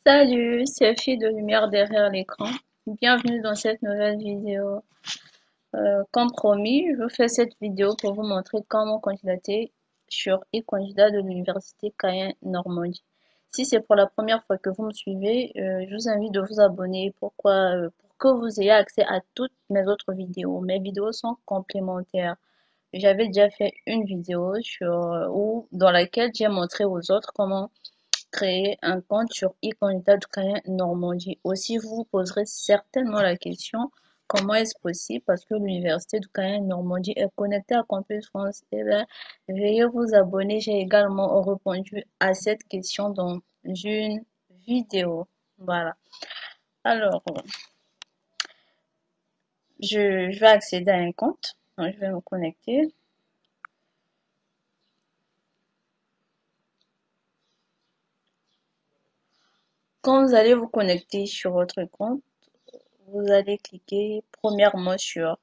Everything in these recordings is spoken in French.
Salut, c'est Fille de Lumière derrière l'écran. Bienvenue dans cette nouvelle vidéo. Comme promis, je fais cette vidéo pour vous montrer comment candidater sur e-candidat de l'Université Caen-Normandie. Si c'est pour la première fois que vous me suivez, je vous invite de vous abonner. Pourquoi? Pour que vous ayez accès à toutes mes autres vidéos. Mes vidéos sont complémentaires. J'avais déjà fait une vidéo dans laquelle j'ai montré aux autres comment créer un compte sur e-candidat de Caen Normandie. Aussi, vous vous poserez certainement la question, comment est-ce possible? Parce que l'université de Caen Normandie est connectée à Campus France. Eh bien, veuillez vous abonner. J'ai également répondu à cette question dans une vidéo. Voilà. Alors, je vais accéder à un compte. Donc, je vais me connecter. Quand vous allez vous connecter sur votre compte, vous allez cliquer premièrement sur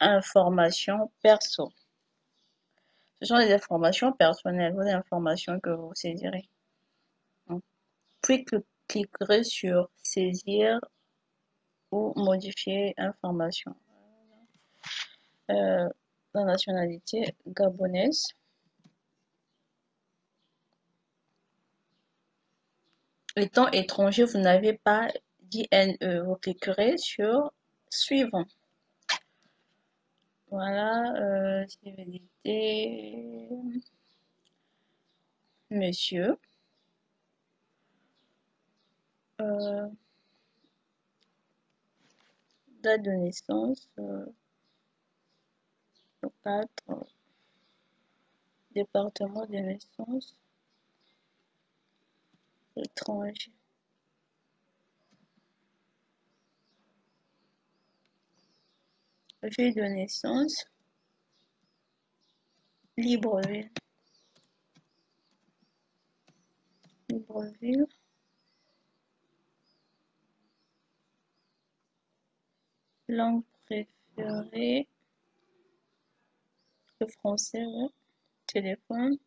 informations perso. Ce sont des informations personnelles, vos informations que vous saisirez. Puis cliquerez sur saisir ou modifier information. La nationalité gabonaise. Étant étranger, vous n'avez pas d'INE. Vous cliquerez sur suivant. Voilà, civilité, monsieur. Euh, Date de naissance, 4, département de naissance, étranger. Ville de naissance, Libreville. Libreville. Langue préférée, le français, ouais. Téléphone.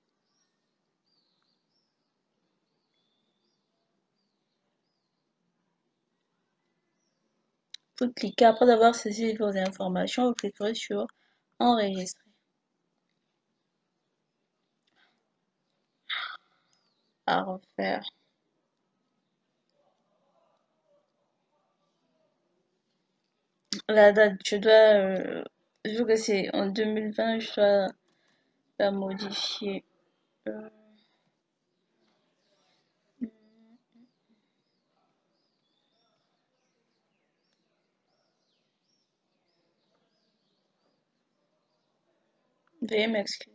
Vous cliquez, après avoir saisi vos informations, vous cliquerez sur enregistrer. À refaire. La date, vu que c'est en 2020, je dois la modifier. Veuillez m'excuser.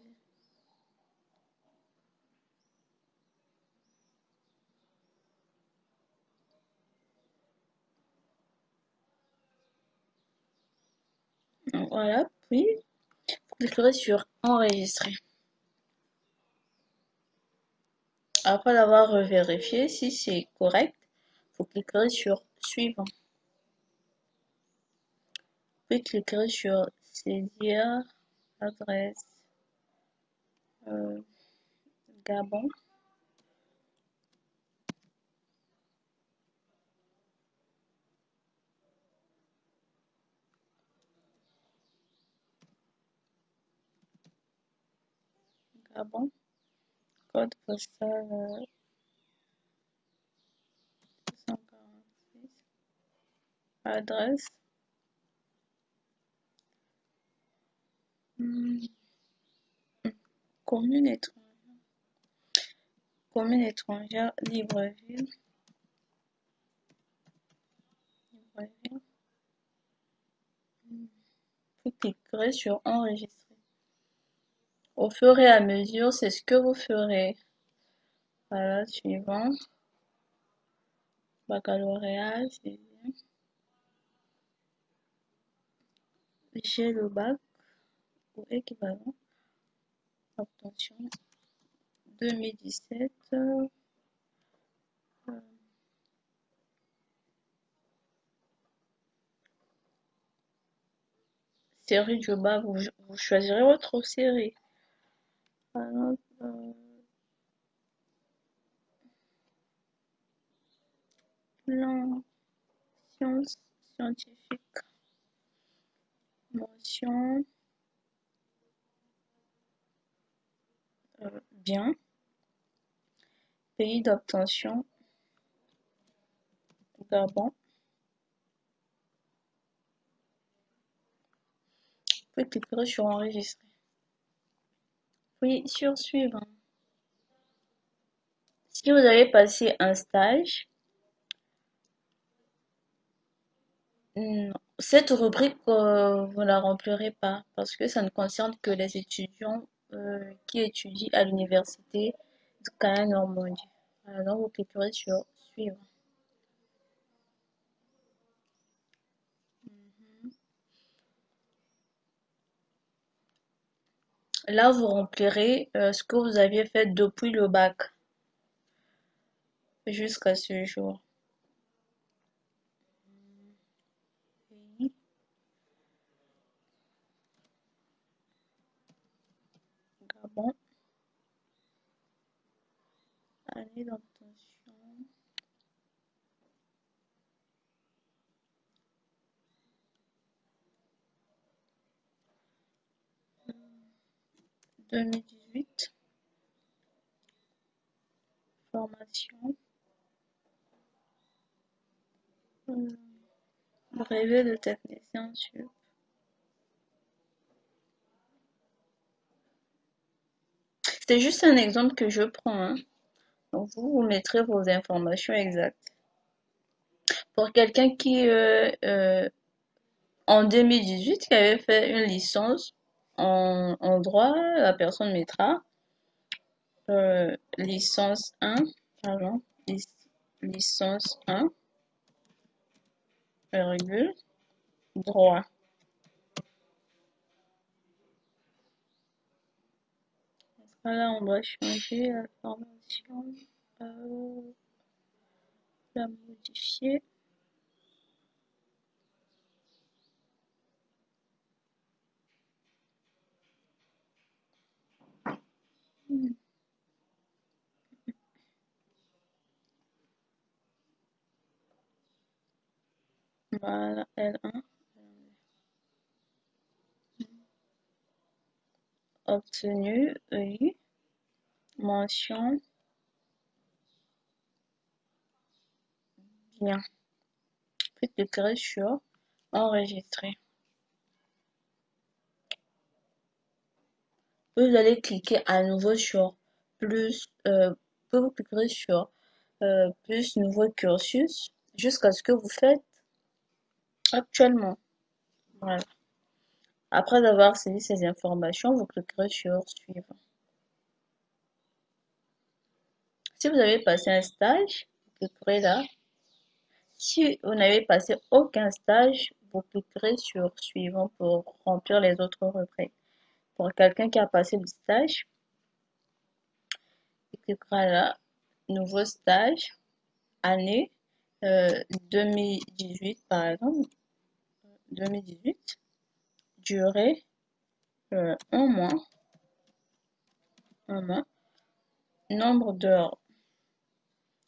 Voilà, puis vous cliquerez sur enregistrer. Après avoir vérifié si c'est correct, vous cliquerez sur suivant. Puis cliquerez sur saisir adresse Gabon. Gabon. Code postal 146. Adresse. Commune étrangère. Commune étrangère, Libreville. Libreville. Vous cliquerez sur enregistrer. Au fur et à mesure, c'est ce que vous ferez. Voilà, suivant. Baccalauréat, j'ai le bac ou équivalent. Obtention 2017. Série du bac, vous choisirez votre série. Par exemple, Plan sciences scientifiques. Mention bien. Pays d'obtention, Gabon. Puis cliquer sur enregistrer. Puis sur suivant. Si vous avez passé un stage, cette rubrique, vous ne la remplirez pas parce que ça ne concerne que les étudiants qui étudient à l'université de Cayenne-Normandie. Alors, vous cliquerez sur suivre. Là, vous remplirez ce que vous aviez fait depuis le bac jusqu'à ce jour. Pays, Gabon, année d'obtention. « 2018, formation, brevet de technicien sur. C'est juste un exemple que je prends, hein. Donc vous mettrez vos informations exactes. Pour quelqu'un qui, en 2018, qui avait fait une licence en droit, la personne mettra licence 1, pardon, licence 1, virgule, droit. Voilà, on doit changer la formation, la modifier. Voilà, L1, obtenu, oui, mention, bien. Puis cliquer sur enregistrer. Puis vous allez cliquer à nouveau sur plus, puis vous cliquerez sur plus nouveau cursus jusqu'à ce que vous faites actuellement. Voilà. Après avoir saisi ces informations, vous cliquerez sur suivre. Si vous avez passé un stage, vous cliquerez là. Si vous n'avez passé aucun stage, vous cliquerez sur suivant pour remplir les autres rubriques. Pour quelqu'un qui a passé le stage, il cliquera là, nouveau stage, année 2018 par exemple, 2018, durée un mois, nombre d'heures.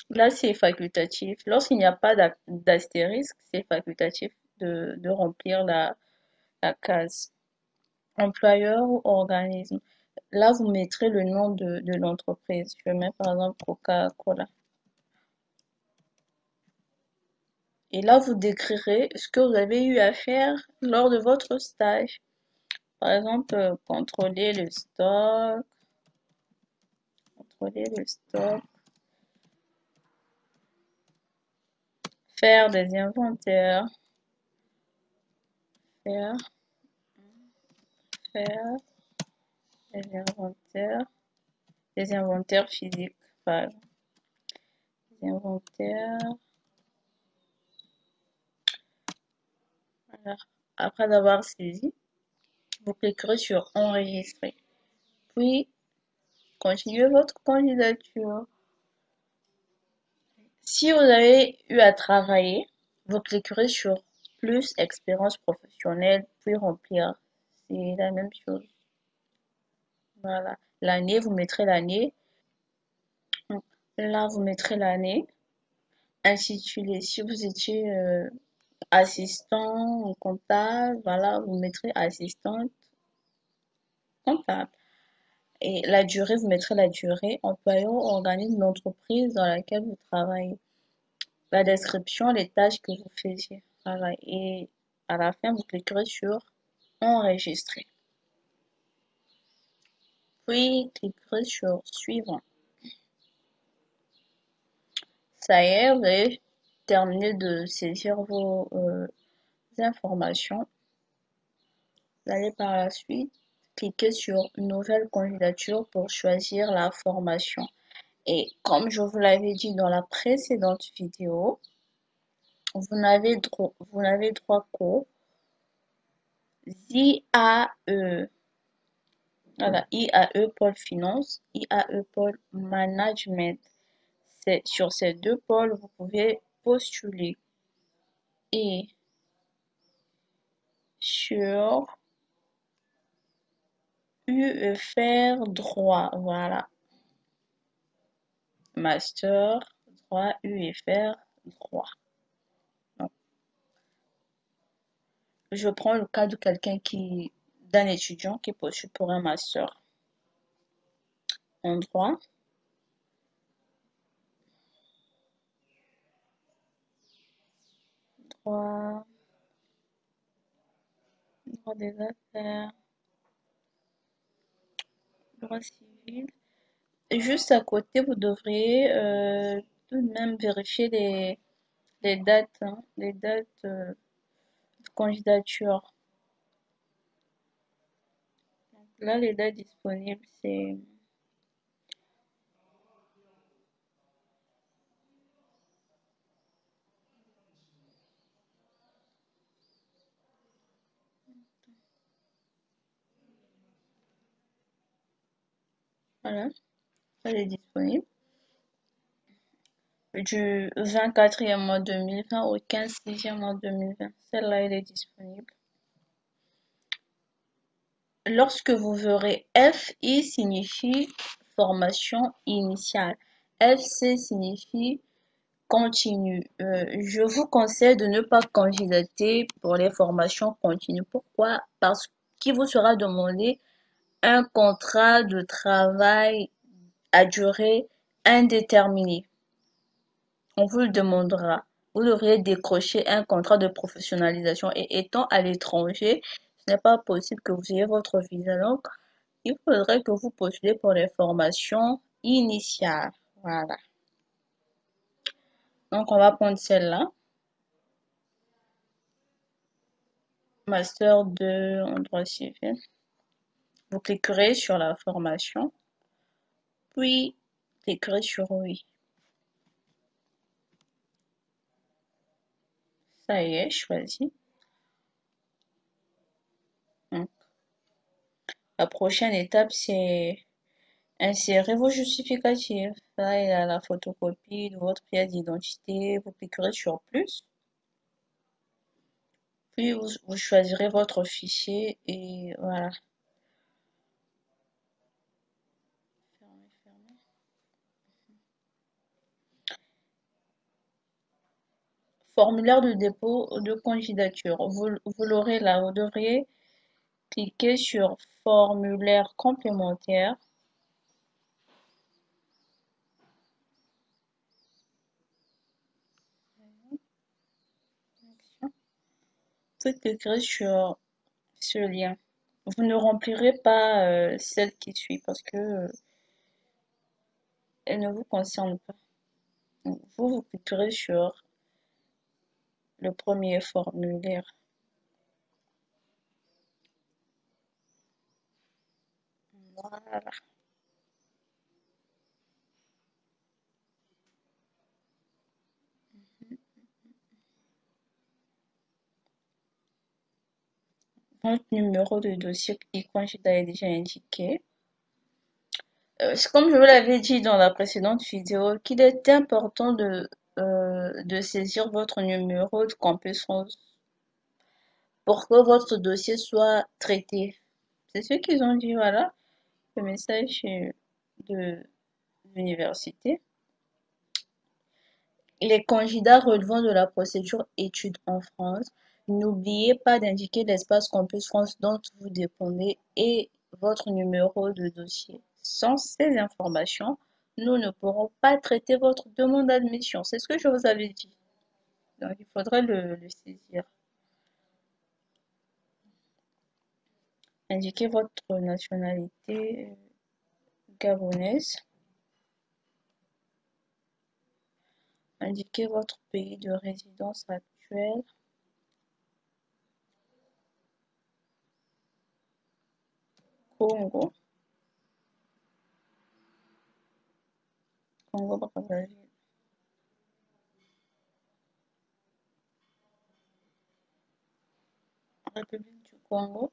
Là, c'est facultatif. Lorsqu'il n'y a pas d'astérisque, c'est facultatif de remplir la case. Employeur ou organisme. Là, vous mettrez le nom de l'entreprise. Je mets par exemple Coca-Cola. Et là, vous décrirez ce que vous avez eu à faire lors de votre stage. Par exemple, contrôler le stock, faire des inventaires, faire, faire des inventaires physiques, par exemple. Des inventaires. Voilà. Après avoir saisi, vous cliquerez sur enregistrer. Puis, continuez votre candidature. Si vous avez eu à travailler, vous cliquerez sur plus expérience professionnelle, puis remplir. C'est la même chose. Voilà. L'année, vous mettrez l'année. Là, vous mettrez l'année. intitulé. Si vous étiez assistant comptable, voilà, vous mettrez assistante comptable. Et la durée, vous mettrez la durée. Employeur, organisme d'entreprise dans laquelle vous travaillez. La description, les tâches que vous faisiez. Voilà. Et à la fin, vous cliquerez sur enregistrer. Puis, cliquerez sur suivant. Ça y est, vous avez terminé de saisir vos informations. Vous allez par la suite cliquer sur nouvelle candidature pour choisir la formation. Et comme je vous l'avais dit dans la précédente vidéo, vous n'avez droit qu'aux IAE. Voilà, IAE Pôle Finance, IAE Pôle Management. C'est sur ces deux pôles, vous pouvez postuler. Et sur UFR droit, voilà. Master droit, UFR droit. Donc, je prends le cas de d'un étudiant qui postule pour un master en droit. Droit, droit des affaires, droit civil. Et juste à côté, vous devriez tout de même vérifier les dates, hein, les dates de candidature. Là, les dates disponibles, c'est voilà, elle est disponible. Du 24e mois 2020 au 15e mois 2020. Celle-là, elle est disponible. Lorsque vous verrez FI signifie formation initiale. FC signifie continue. Je vous conseille de ne pas candidater pour les formations continues. Pourquoi? Parce qu'il vous sera demandé un contrat de travail à durée indéterminée. On vous le demandera. Vous devriez décrocher un contrat de professionnalisation et étant à l'étranger, ce n'est pas possible que vous ayez votre visa. Donc, il faudrait que vous postulez pour les formations initiales. Voilà. Donc, on va prendre celle-là. Master 2 en droit civil. Vous cliquerez sur la formation, puis cliquerez sur oui. Ça y est, choisi. Donc, la prochaine étape, c'est insérer vos justificatifs. Là, il y a la photocopie de votre pièce d'identité. Vous cliquerez sur plus. Puis, vous choisirez votre fichier et voilà. Fermez, fermez. Formulaire de dépôt de candidature. Vous l'aurez là. Vous devriez cliquer sur formulaire complémentaire. Vous cliquerez sur ce lien. Vous ne remplirez pas celle qui suit parce que elle ne vous concerne pas. Donc, vous cliquerez sur le premier formulaire. Voilà. Votre numéro de dossier e-candidat est déjà indiqué. C'est comme je vous l'avais dit dans la précédente vidéo, qu'il est important de saisir votre numéro de compétence pour que votre dossier soit traité. C'est ce qu'ils ont dit, voilà, le message de l'université. Les candidats relevant de la procédure études en France, n'oubliez pas d'indiquer l'espace Campus France dont vous dépendez et votre numéro de dossier. Sans ces informations, nous ne pourrons pas traiter votre demande d'admission. C'est ce que je vous avais dit. Donc, il faudrait le saisir. Indiquez votre nationalité gabonaise. Indiquez votre pays de résidence actuel. Congo. Congo Brazzaville. République du Congo.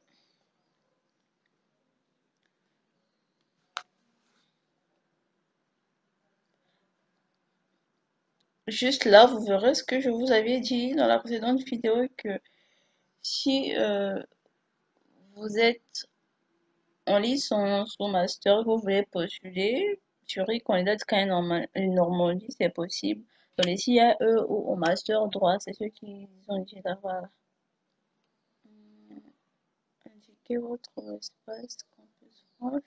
Juste là, vous verrez ce que je vous avais dit dans la précédente vidéo que si vous êtes en licence ou master, vous voulez postuler sur e-candidate quand une Normandie, c'est possible. Dans les CIE ou au master droit, c'est ceux qui ont dit d'avoir indiqué votre espace campus France.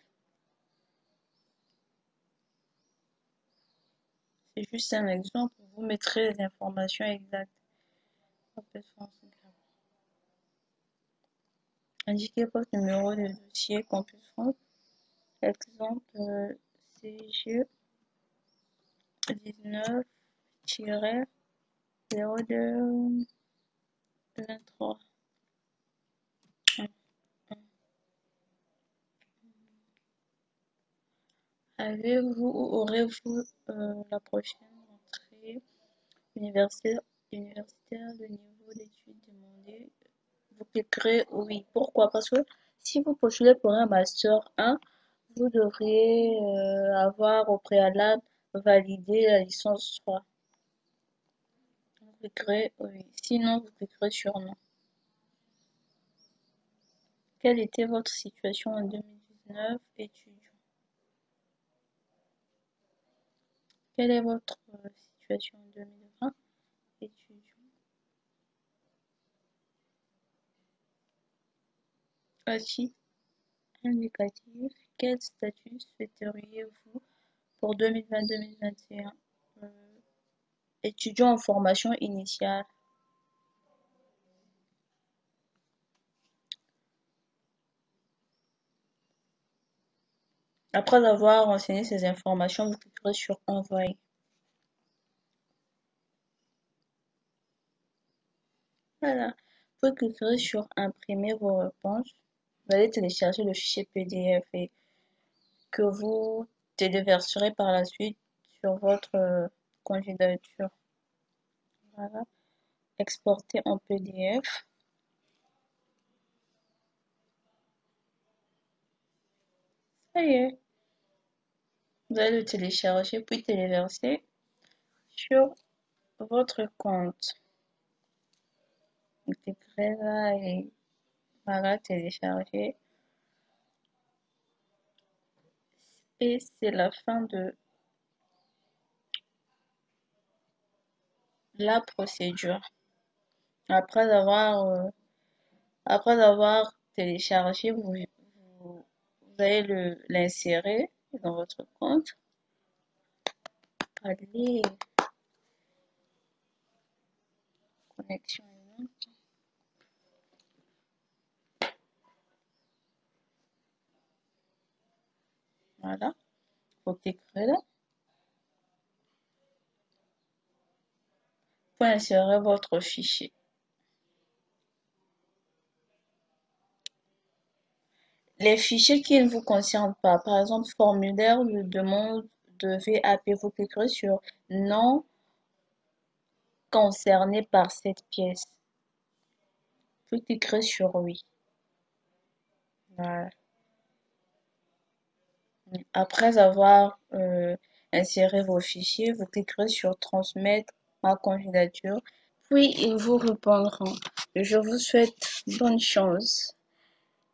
C'est juste un exemple, vous mettrez les informations exactes. Campus France. Indiquez votre numéro de dossier Campus France. Exemple CG 19-02-23. Avez-vous ou aurez-vous la prochaine rentrée universitaire le niveau d'études demandé? Vous cliquerez oui. Pourquoi? Parce que si vous postulez pour un master 1, vous devriez avoir au préalable validé la licence 3. Vous cliquerez oui. Sinon, vous cliquerez sur non. Quelle était votre situation en 2019, étudiant? Quelle est votre situation en 2020, étudiant? À titre indicatif, quel statut souhaiteriez-vous pour 2020-2021? Étudiant en formation initiale. Après avoir renseigné ces informations, vous cliquerez sur envoyer. Voilà. Vous cliquerez sur imprimer vos réponses. Vous allez télécharger le fichier PDF et que vous téléverserez par la suite sur votre candidature. Voilà. Exporter en PDF. Ça y est. Vous allez le télécharger puis téléverser sur votre compte. Vous cliquerez là et voilà, télécharger. Et c'est la fin de la procédure. Après avoir téléchargé, vous allez l'insérer dans votre compte. Allez, connexion est lente. Voilà, vous cliquerez là. Pour insérer votre fichier. Les fichiers qui ne vous concernent pas, par exemple, formulaire de demande de VAP, vous cliquerez sur non concerné par cette pièce. Vous cliquerez sur oui. Voilà. Après avoir inséré vos fichiers, vous cliquerez sur transmettre ma candidature. Puis ils vous répondront. Je vous souhaite bonne chance.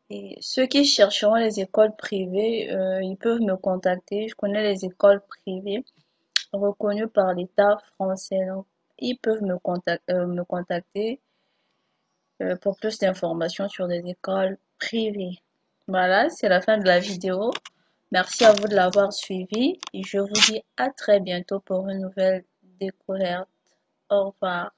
Et ceux qui chercheront les écoles privées, ils peuvent me contacter. Je connais les écoles privées reconnus par l'État français. Donc, ils peuvent me contacter pour plus d'informations sur des écoles privées. Voilà, c'est la fin de la vidéo. Merci à vous de l'avoir suivi et je vous dis à très bientôt pour une nouvelle découverte. Au revoir.